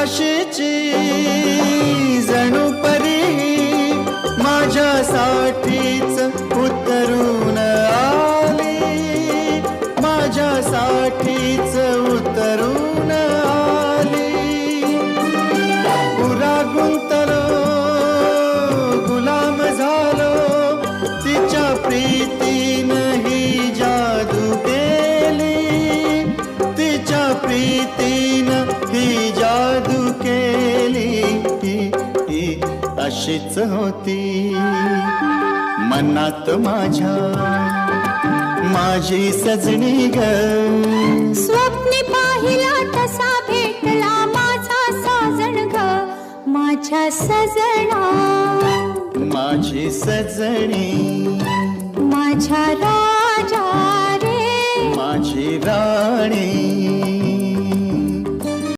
अशीची जणू परी माझ्यासाठीच उतरून आली, माझ्यासाठीच उतरून आली. पुरा गुंतलो गुलाम झालो तिच्या प्रीतीनं ही जादू केली, तिच्या प्रीतीनं ही जादू केली. ही अशीच होती मनात माझ्या माझी सजनी ग. स्वप्नी पाहिला तसा भेटला माझा साजण ग, माझ्या सजना, माझी सजनी, माझ्या राजा रे, माझी राणी.